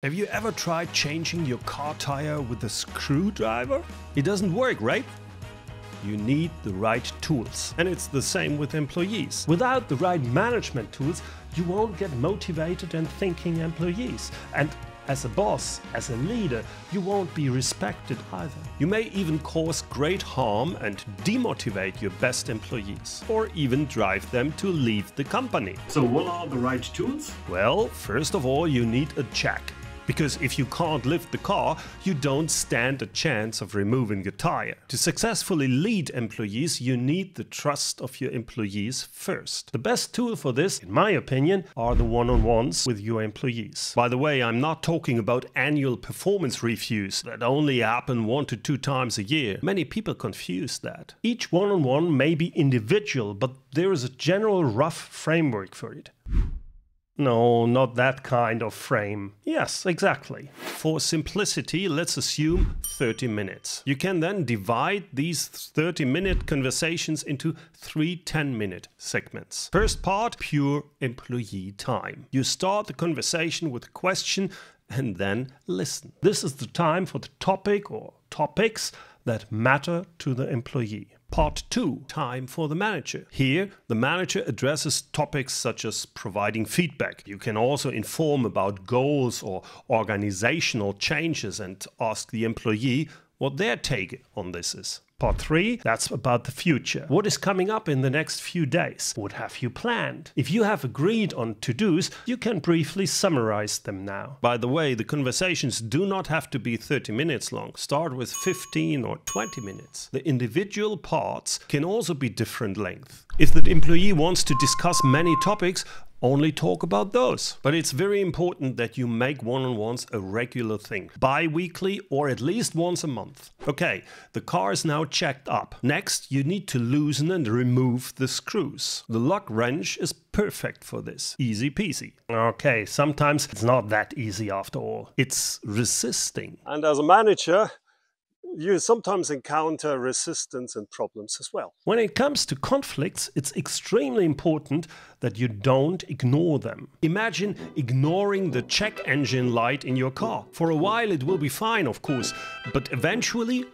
Have you ever tried changing your car tire with a screwdriver? It doesn't work, right? You need the right tools. And it's the same with employees. Without the right management tools, you won't get motivated and thinking employees. And as a boss, as a leader, you won't be respected either. You may even cause great harm and demotivate your best employees, or even drive them to leave the company. So what are the right tools? Well, first of all, you need a jack. Because if you can't lift the car, you don't stand a chance of removing the tire. To successfully lead employees, you need the trust of your employees first. The best tool for this, in my opinion, are the one-on-ones with your employees. By the way, I'm not talking about annual performance reviews that only happen 1 to 2 times a year. Many people confuse that. Each one-on-one may be individual, but there is a general rough framework for it. No, not that kind of frame. Yes, exactly. For simplicity, let's assume 30 minutes. You can then divide these 30-minute conversations into 3 10-minute segments. First part, pure employee time. You start the conversation with a question and then listen. This is the time for the topic or topics that matter to the employee. Part 2, time for the manager. Here, the manager addresses topics such as providing feedback. You can also inform about goals or organizational changes and ask the employee what their take on this is. Part 3, that's about the future. What is coming up in the next few days? What have you planned? If you have agreed on to-dos, you can briefly summarize them now. By the way, the conversations do not have to be 30 minutes long. Start with 15 or 20 minutes. The individual parts can also be different length. If the employee wants to discuss many topics, only talk about those. But it's very important that you make one-on-ones a regular thing, bi-weekly or at least once a month. Okay, the car is now checked up. Next, you need to loosen and remove the screws. The lock wrench is perfect for this. Easy peasy. Okay, sometimes it's not that easy after all. It's resisting. And as a manager, you sometimes encounter resistance and problems as well. When it comes to conflicts, it's extremely important that you don't ignore them. Imagine ignoring the check engine light in your car. For a while it will be fine, of course, but eventually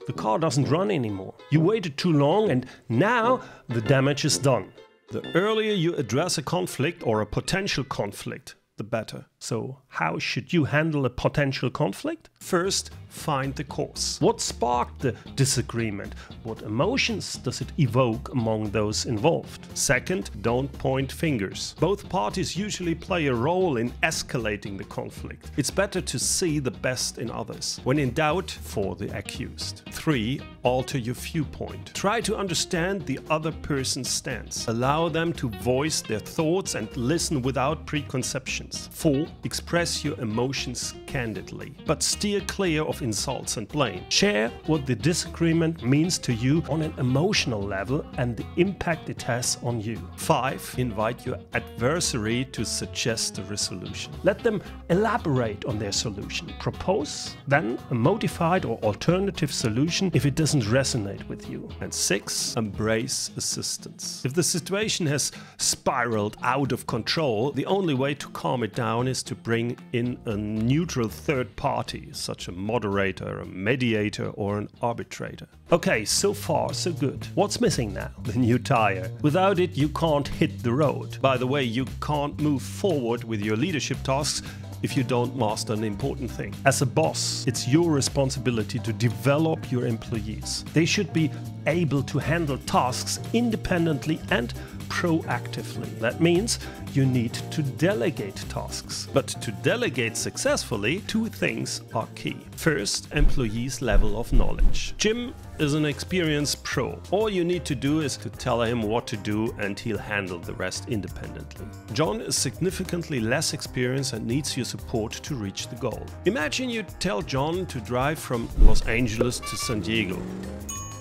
the car doesn't run anymore. You waited too long and now the damage is done. The earlier you address a conflict or a potential conflict, the better. So how should you handle a potential conflict? First, find the cause. What sparked the disagreement? What emotions does it evoke among those involved? Second, don't point fingers. Both parties usually play a role in escalating the conflict. It's better to see the best in others. When in doubt, for the accused. 3, alter your viewpoint. Try to understand the other person's stance. Allow them to voice their thoughts and listen without preconceptions. 4, express your emotions candidly, but steer clear of insults and blame. Share what the disagreement means to you on an emotional level and the impact it has on you. 5, invite your adversary to suggest a resolution. Let them elaborate on their solution. Propose then a modified or alternative solution if it doesn't resonate with you. And 6, embrace assistance. If the situation has spiraled out of control, the only way to calm it down is to bring in a neutral third party, such a moderator, a mediator or an arbitrator. Okay, so far so good. What's missing now? The new tire. Without it you can't hit the road. By the way, you can't move forward with your leadership tasks if you don't master an important thing. As a boss, it's your responsibility to develop your employees. They should be able to handle tasks independently and proactively. That means you need to delegate tasks. But to delegate successfully, 2 things are key. First, employees' level of knowledge. Jim is an experienced pro. All you need to do is to tell him what to do and he'll handle the rest independently. John is significantly less experienced and needs your support to reach the goal. Imagine you tell John to drive from Los Angeles to San Diego.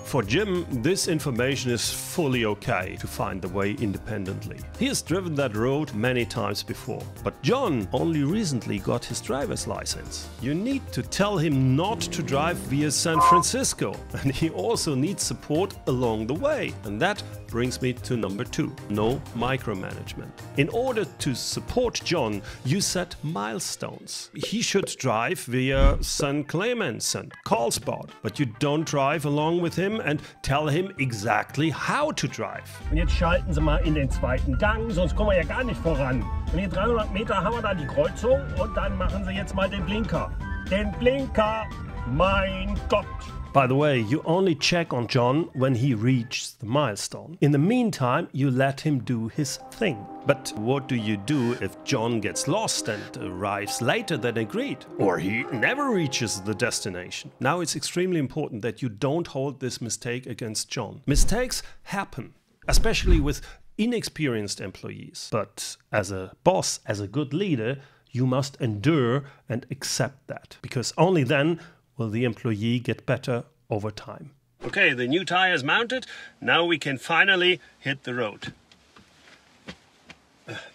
For Jim, this information is fully okay to find the way independently. He has driven that road many times before. But John only recently got his driver's license. You need to tell him not to drive via San Francisco, and he also needs support along the way. And that brings me to number 2, no micromanagement. In order to support John, you set milestones. He should drive via St. Clements and Carlsbad, but you don't drive along with him and tell him exactly how to drive. Und jetzt schalten Sie mal in den zweiten Gang, sonst kommen wir ja gar nicht voran. Und hier 300 Meter haben wir da die Kreuzung und dann machen Sie jetzt mal den Blinker. Den Blinker, mein Gott! By the way, you only check on John when he reaches the milestone. In the meantime, you let him do his thing. But what do you do if John gets lost and arrives later than agreed? Or he never reaches the destination? Now it's extremely important that you don't hold this mistake against John. Mistakes happen, especially with inexperienced employees. But as a boss, as a good leader, you must endure and accept that, because only then will the employee get better over time. Okay, the new tire is mounted. Now we can finally hit the road.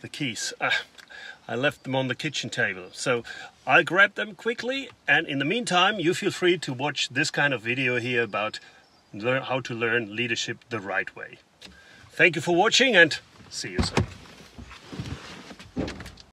The keys. I left them on the kitchen table, so I'll grab them quickly, and in the meantime you feel free to watch this kind of video here about how to learn leadership the right way. Thank you for watching and see you soon.